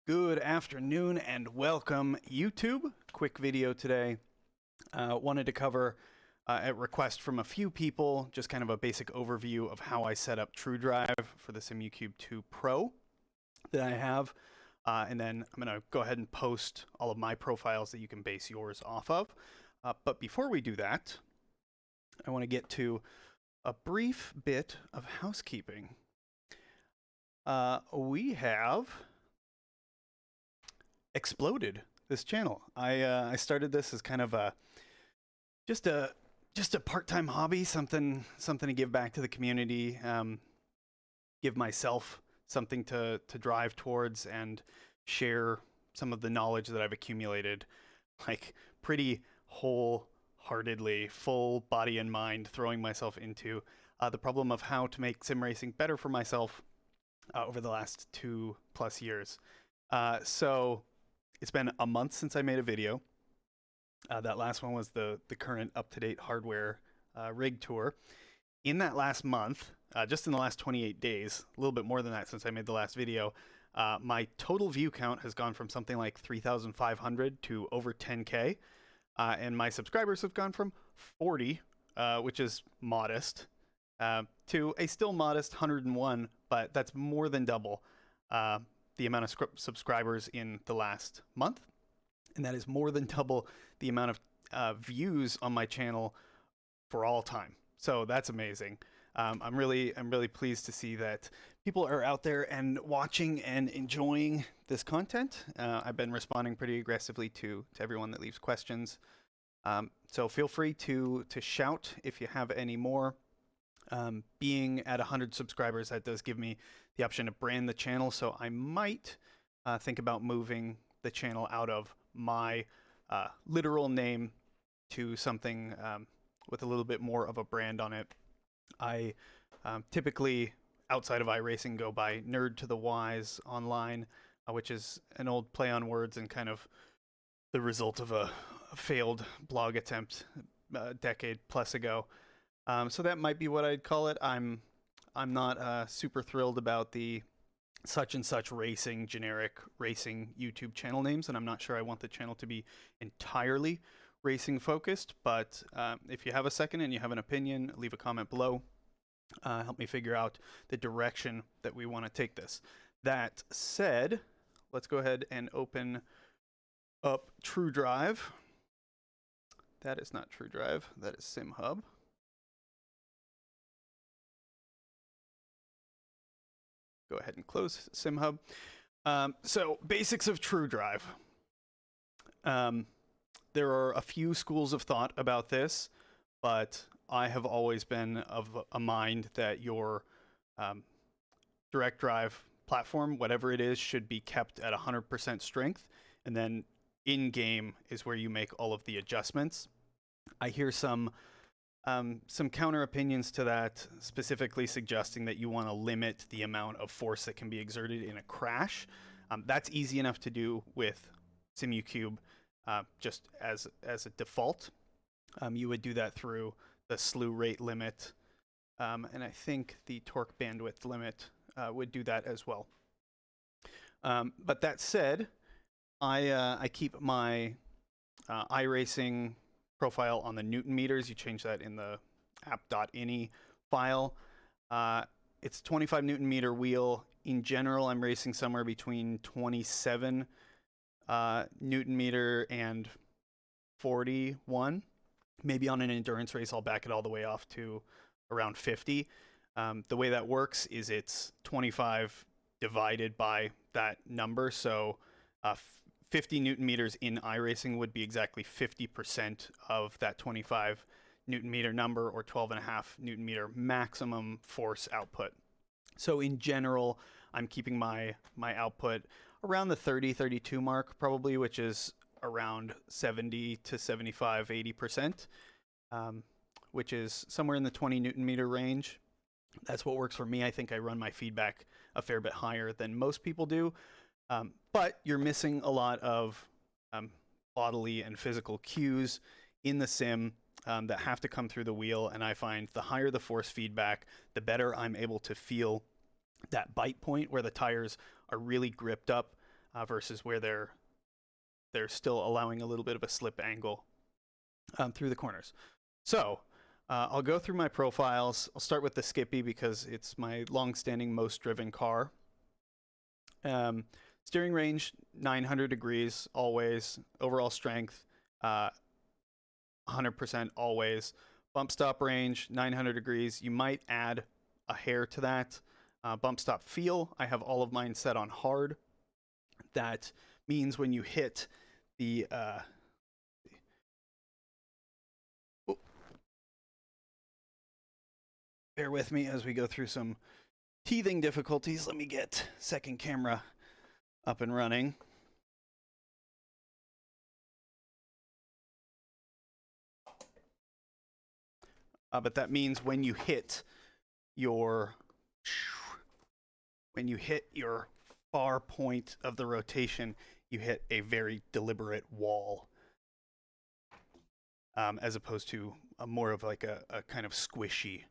Good afternoon and welcome, YouTube. Quick video today. Wanted to cover a request from a few people, just kind of a basic overview of how I set up TrueDrive for the Simucube 2 Pro that I have. And then I'm going to go ahead and post all of my profiles that you can base yours off of. But before we do that, I want to get to a brief bit of housekeeping. We have exploded this channel. I started this as kind of just a part-time hobby, something to give back to the community, give myself something to drive towards and share some of the knowledge that I've accumulated, like pretty wholeheartedly, full body and mind, throwing myself into the problem of how to make sim racing better for myself over the last 2+ years. So it's been a month since I made a video. That last one was the current up-to-date hardware rig tour. In that last month, just in the last 28 days, a little bit more than that since I made the last video, my total view count has gone from something like 3,500 to over 10K. And my subscribers have gone from 40, which is modest, to a still modest 101, but that's more than double the amount of subscribers in the last month, and that is more than double the amount of views on my channel for all time. So that's amazing. I'm really pleased to see that people are out there and watching and enjoying this content. I've been responding pretty aggressively to everyone that leaves questions. So feel free to shout if you have any more. Being at 100 subscribers, that does give me the option to brand the channel, so I might think about moving the channel out of my literal name to something with a little bit more of a brand on it. I typically, outside of iRacing, go by Nerd to the Wise online, which is an old play on words and kind of the result of a failed blog attempt a decade plus ago. So that might be what I'd call it. I'm not super thrilled about the such and such racing, generic racing YouTube channel names, and I'm not sure I want the channel to be entirely racing focused, but if you have a second and you have an opinion, leave a comment below. Help me figure out the direction that we want to take this. That said, let's go ahead and open up TrueDrive. That is not TrueDrive, that is SimHub. Go ahead and close SimHub. So basics of TrueDrive. There are a few schools of thought about this, but I have always been of a mind that your direct drive platform, whatever it is, should be kept at 100% strength, and then in-game is where you make all of the adjustments. I hear some counter opinions to that, specifically suggesting that you want to limit the amount of force that can be exerted in a crash. That's easy enough to do with Simucube, just as a default. You would do that through the slew rate limit, and I think the torque bandwidth limit would do that as well. But that said, I keep my iRacing profile on the Newton meters. You change that in the app.ini file. It's 25 Newton meter wheel. In general, I'm racing somewhere between 27 Newton meter and 41. Maybe on an endurance race, I'll back it all the way off to around 50. The way that works is it's 25 divided by that number. So 50 Newton meters in iRacing would be exactly 50% of that 25 Newton meter number, or 12.5 Newton meter maximum force output. So in general, I'm keeping my output around the 30-32 mark probably, which is around 70 to 75, 80%, which is somewhere in the 20 Newton meter range. That's what works for me. I think I run my feedback a fair bit higher than most people do. But you're missing a lot of bodily and physical cues in the sim that have to come through the wheel, and I find the higher the force feedback, the better I'm able to feel that bite point where the tires are really gripped up versus where they're still allowing a little bit of a slip angle through the corners. So I'll go through my profiles. I'll start with the Skippy because it's my long-standing most driven car. Steering range 900 degrees always. Overall strength 100% always. Bump stop range 900 degrees. You might add a hair to that. Bump stop feel, I have all of mine set on hard. That means when you hit the bear with me as we go through some teething difficulties. Let me get second camera up and running. But that means when you hit your far point of the rotation, you hit a very deliberate wall, as opposed to more of like a kind of squishy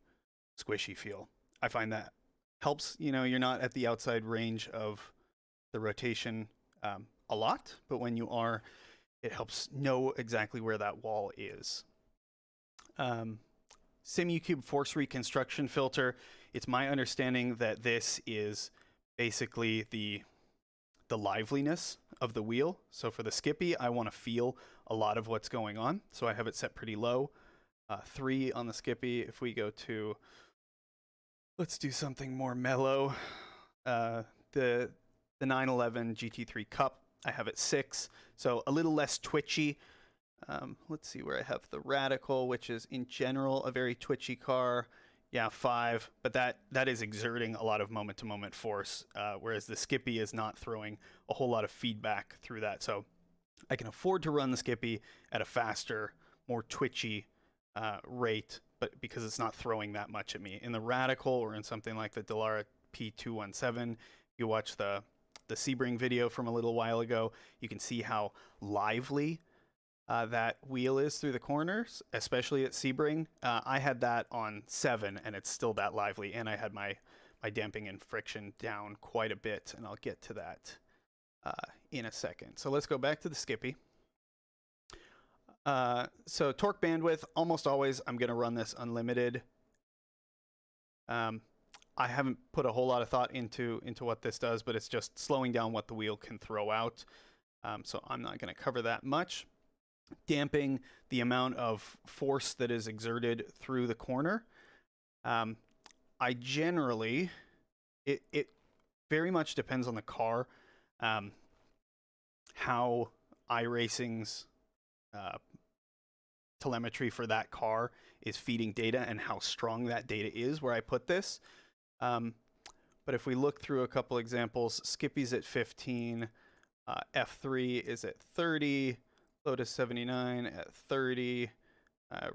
feel. I find that helps. You're not at the outside range of the rotation a lot, but when you are, it helps know exactly where that wall is. Simucube force reconstruction filter. It's my understanding that this is basically the liveliness of the wheel. So for the Skippy, I want to feel a lot of what's going on. So I have it set pretty low. 3 on the Skippy. If we go to, let's do something more mellow. The 911 GT3 Cup, I have it 6. So a little less twitchy. Let's see where I have the Radical, which is in general a very twitchy car. Yeah, 5, but that is exerting a lot of moment-to-moment force, whereas the Skippy is not throwing a whole lot of feedback through that. So I can afford to run the Skippy at a faster, more twitchy rate, but because it's not throwing that much at me. In the Radical or in something like the Dallara P217, if you watch the Sebring video from a little while ago, you can see how lively that wheel is through the corners, especially at Sebring. I had that on 7, and it's still that lively, and I had my damping and friction down quite a bit, and I'll get to that in a second. So let's go back to the Skippy. So torque bandwidth, almost always I'm going to run this unlimited. I haven't put a whole lot of thought into what this does, but it's just slowing down what the wheel can throw out. So I'm not going to cover that much. Damping the amount of force that is exerted through the corner. I generally, it very much depends on the car, how iRacing's telemetry for that car is feeding data and how strong that data is where I put this. But if we look through a couple examples, Skippy's at 15, F3 is at 30, Lotus 79 at 30,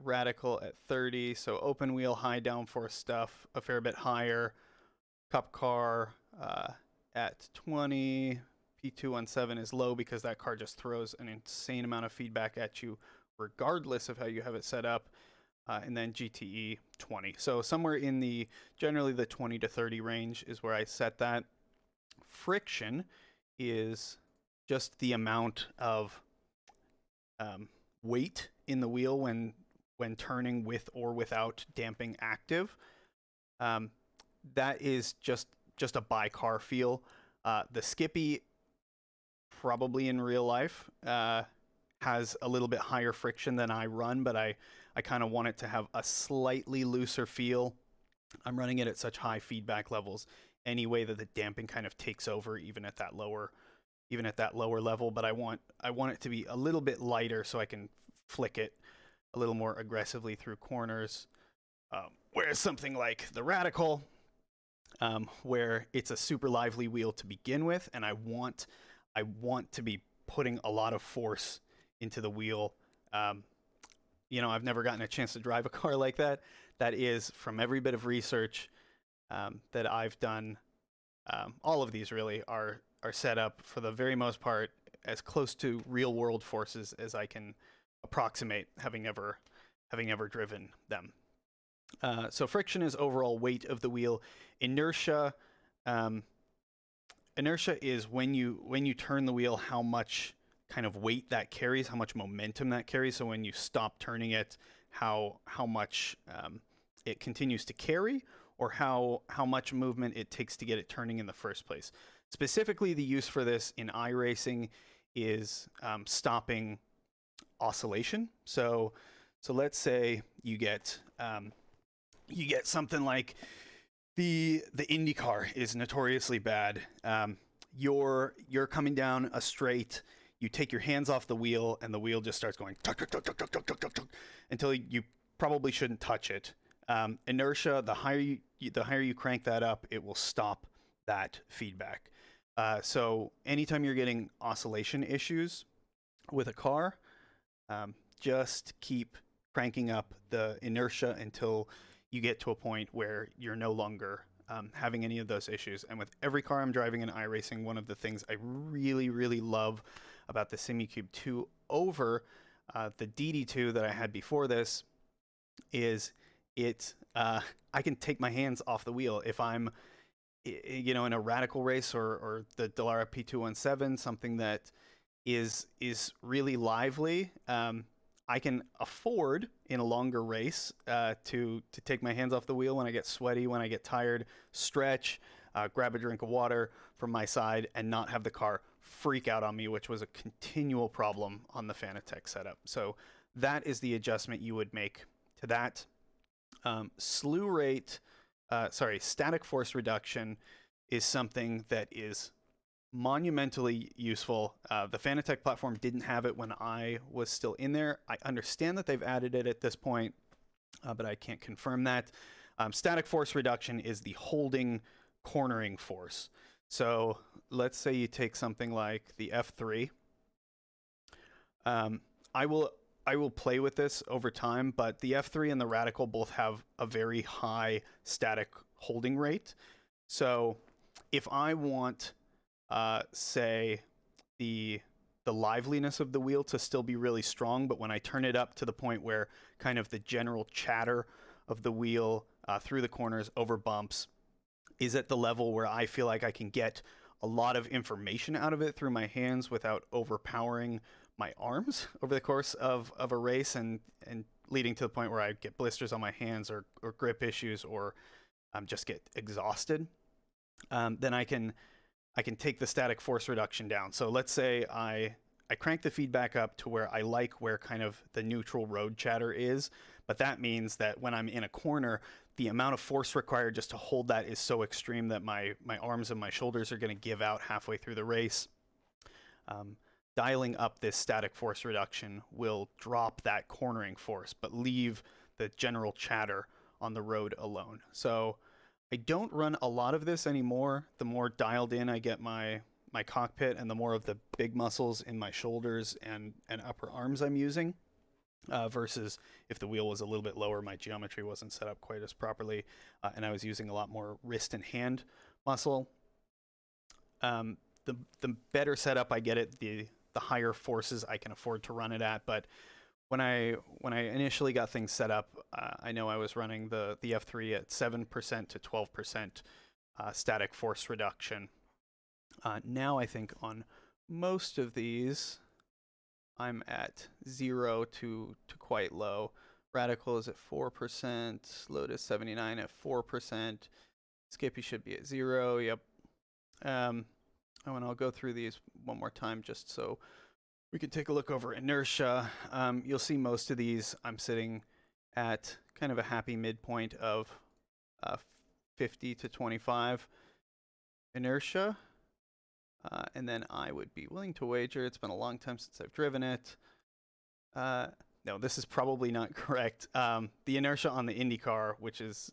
Radical at 30, so open wheel, high downforce stuff, a fair bit higher. Cup car at 20, P217 is low because that car just throws an insane amount of feedback at you regardless of how you have it set up. And then GTE 20. So somewhere in generally the 20 to 30 range is where I set that. Friction is just the amount of weight in the wheel when turning with or without damping active. That is just a by-car feel. The Skippy, probably in real life, has a little bit higher friction than I run, but I kind of want it to have a slightly looser feel. I'm running it at such high feedback levels anyway that the damping kind of takes over even at that lower level, but I want it to be a little bit lighter so I can flick it a little more aggressively through corners. Whereas something like the Radical, where it's a super lively wheel to begin with, and I want to be putting a lot of force into the wheel. I've never gotten a chance to drive a car like that. That is, from every bit of research that I've done, all of these really are set up for the very most part as close to real world forces as I can approximate, having ever driven them. So friction is overall weight of the wheel. Inertia, inertia is when you turn the wheel, how much kind of weight that carries, how much momentum that carries. So when you stop turning it, how much it continues to carry, or how much movement it takes to get it turning in the first place. Specifically, the use for this in iRacing is stopping oscillation. So let's say you get something like the IndyCar is notoriously bad. You're coming down a straight, you take your hands off the wheel, and the wheel just starts going tuk, tuk, tuk, tuk, tuk, tuk, tuk, tuk, tuk, until you probably shouldn't touch it. Inertia, the higher you crank that up, it will stop that feedback. So anytime you're getting oscillation issues with a car, just keep cranking up the inertia until you get to a point where you're no longer having any of those issues. And with every car I'm driving in iRacing, one of the things I really, really love about the Simucube 2 over the DD2 that I had before this is I can take my hands off the wheel. If I'm in a radical race or the Dallara P217, something that is really lively, I can afford in a longer race to take my hands off the wheel when I get sweaty, when I get tired, stretch, grab a drink of water from my side, and not have the car freak out on me, which was a continual problem on the Fanatec setup. So that is the adjustment you would make to that. Static force reduction is something that is monumentally useful. The Fanatec platform didn't have it when I was still in there. I understand that they've added it at this point, but I can't confirm that. Static force reduction is the holding cornering force. So let's say you take something like the F3. I will play with this over time, but the F3 and the Radical both have a very high static holding rate. So if I want, say, the liveliness of the wheel to still be really strong, but when I turn it up to the point where kind of the general chatter of the wheel through the corners, over bumps, is at the level where I feel like I can get a lot of information out of it through my hands without overpowering my arms over the course of a race, and leading to the point where I get blisters on my hands or grip issues, or just get exhausted, then I can take the static force reduction down. So let's say I crank the feedback up to where I like where kind of the neutral road chatter is, but that means that when I'm in a corner, the amount of force required just to hold that is so extreme that my arms and my shoulders are going to give out halfway through the race. Dialing up this static force reduction will drop that cornering force, but leave the general chatter on the road alone. So I don't run a lot of this anymore. The more dialed in I get my cockpit, and the more of the big muscles in my shoulders and upper arms I'm using, versus if the wheel was a little bit lower, my geometry wasn't set up quite as properly, and I was using a lot more wrist and hand muscle. The better setup I get it, the higher forces I can afford to run it at. But when I initially got things set up, I know I was running the F3 at 7% to 12% static force reduction. Now I think on most of these, I'm at 0 to quite low. Radical is at 4%, Lotus 79 at 4%, Skippy should be at 0, yep. Oh, and I'll go through these one more time just so we can take a look over inertia. You'll see most of these I'm sitting at kind of a happy midpoint of 50 to 25 inertia. And then I would be willing to wager, it's been a long time since I've driven it. No, this is probably not correct. The inertia on the IndyCar, which is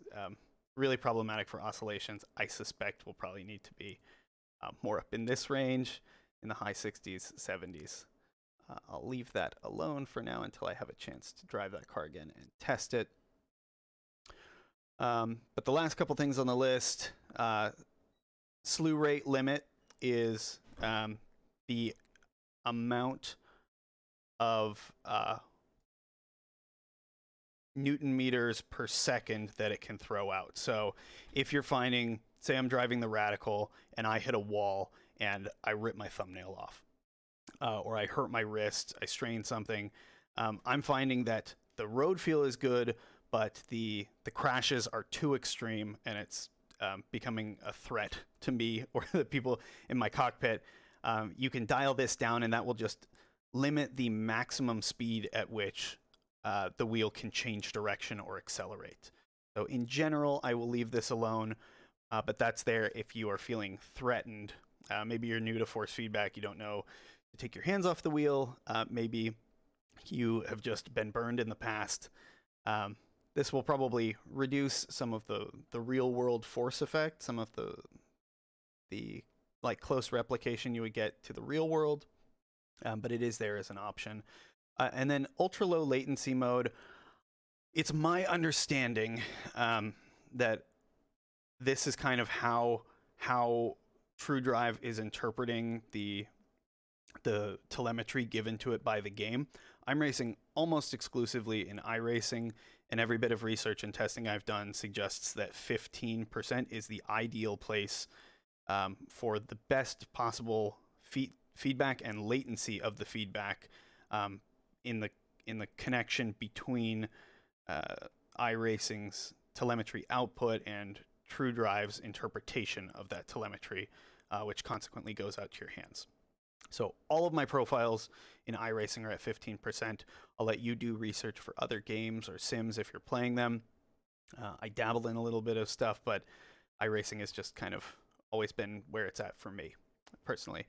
really problematic for oscillations, I suspect will probably need to be more up in this range, in the high 60s, 70s. I'll leave that alone for now until I have a chance to drive that car again and test it. But the last couple things on the list, slew rate limit is the amount of Newton meters per second that it can throw out. So if you're finding say I'm driving the Radical and I hit a wall and I rip my thumbnail off, or I hurt my wrist, I strain something. I'm finding that the road feel is good, but the crashes are too extreme, and it's becoming a threat to me or the people in my cockpit. You can dial this down, and that will just limit the maximum speed at which the wheel can change direction or accelerate. So in general, I will leave this alone, but that's there if you are feeling threatened. Maybe you're new to force feedback, you don't know to take your hands off the wheel. Maybe you have just been burned in the past. This will probably reduce some of the real world force effect, some of the like close replication you would get to the real world, but it is there as an option. And then ultra low latency mode. It's my understanding that this is kind of how TrueDrive is interpreting the telemetry given to it by the game. I'm racing almost exclusively in iRacing, and every bit of research and testing I've done suggests that 15% is the ideal place for the best possible feedback and latency of the feedback in the connection between iRacing's telemetry output and TrueDrive's interpretation of that telemetry, which consequently goes out to your hands. So all of my profiles in iRacing are at 15%. I'll let you do research for other games or sims if you're playing them. I dabble in a little bit of stuff, but iRacing has just kind of always been where it's at for me, personally.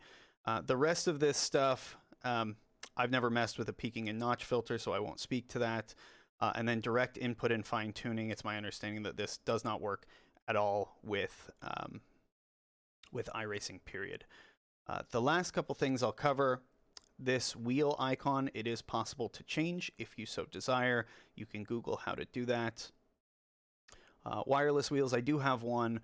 The rest of this stuff, I've never messed with a peaking and notch filter, so I won't speak to that. And then direct input and fine tuning, it's my understanding that this does not work at all with iRacing, period. The last couple things I'll cover, this wheel icon, it is possible to change if you so desire. You can Google how to do that. Wireless wheels, I do have one,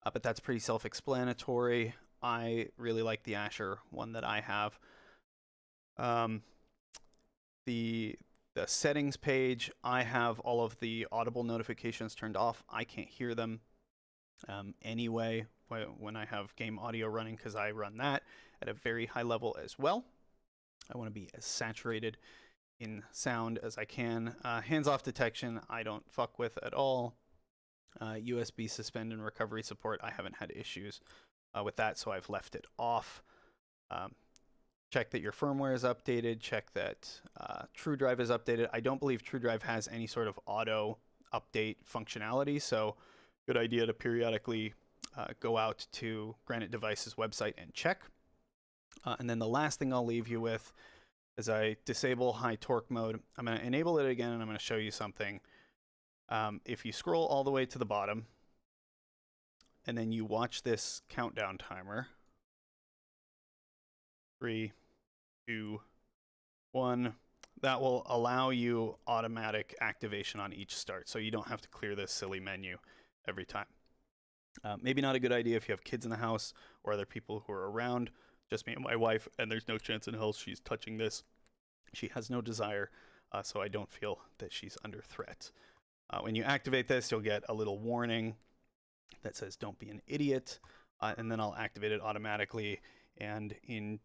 but that's pretty self-explanatory. I really like the Asher one that I have. The settings page, I have all of the audible notifications turned off. I can't hear them anyway when I have game audio running, because I run that at a very high level as well. I want to be as saturated in sound as I can. Hands-off detection, I don't fuck with at all. USB suspend and recovery support, I haven't had issues with that, so I've left it off. Check that your firmware is updated. Check that TrueDrive is updated. I don't believe TrueDrive has any sort of auto update functionality, so good idea to periodically go out to Granite Devices website and check. And then the last thing I'll leave you with is I disable high torque mode. I'm going to enable it again, and I'm going to show you something. If you scroll all the way to the bottom, and then you watch this countdown timer, 3, 2, 1, that will allow you automatic activation on each start, so you don't have to clear this silly menu every time. Maybe not a good idea if you have kids in the house or other people who are around. Just me and my wife, and there's no chance in hell she's touching this. She has no desire, so I don't feel that she's under threat. When you activate this, you'll get a little warning that says don't be an idiot, and then I'll activate it automatically. And in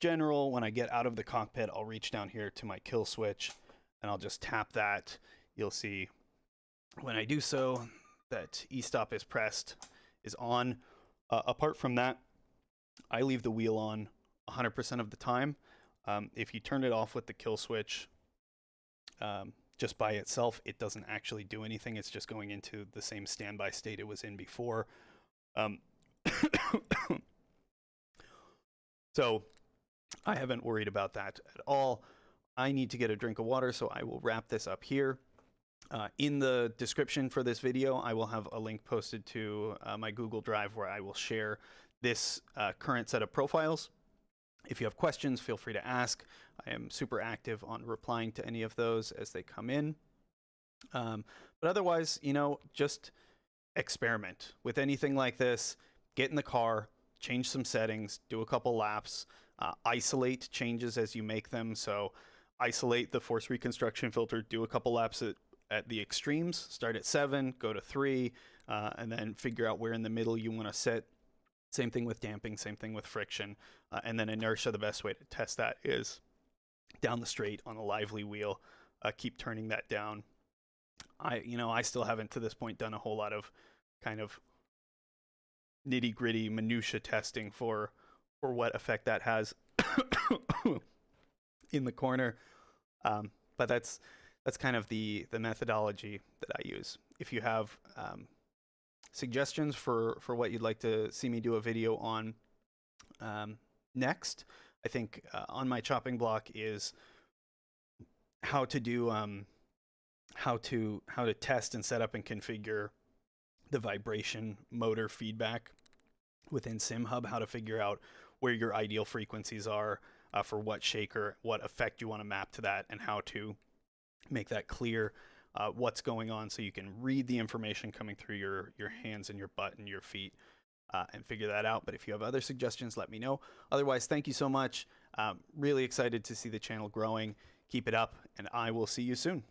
general, when I get out of the cockpit, I'll reach down here to my kill switch, and I'll just tap that. You'll see when I do so that e-stop is pressed, is on. Apart from that, I leave the wheel on 100% of the time. If you turn it off with the kill switch just by itself, it doesn't actually do anything. It's just going into the same standby state it was in before. So I haven't worried about that at all. I need to get a drink of water, so I will wrap this up here. In the description for this video, I will have a link posted to my Google Drive where I will share this current set of profiles. If you have questions, feel free to ask. I am super active on replying to any of those as they come in. But otherwise, you know, just experiment with anything like this. Get in the car, change some settings, do a couple laps, isolate changes as you make them. So isolate the force reconstruction filter, do a couple laps at the extremes. Start at 7, go to 3, and then figure out where in the middle you want to sit. Same thing with damping, same thing with friction. And then inertia, the best way to test that is down the straight on a lively wheel. Keep turning that down. I still haven't to this point done a whole lot of kind of nitty gritty minutia testing for what effect that has in the corner. But that's kind of the methodology that I use. If you have suggestions for what you'd like to see me do a video on next, I think on my chopping block is how to do how to test and set up and configure the vibration motor feedback within SimHub, how to figure out where your ideal frequencies are for what shaker, what effect you want to map to that, and how to make that clear what's going on so you can read the information coming through your hands and your butt and your feet and figure that out. But if you have other suggestions, let me know. Otherwise, thank you so much. Really excited to see the channel growing. Keep it up, and I will see you soon.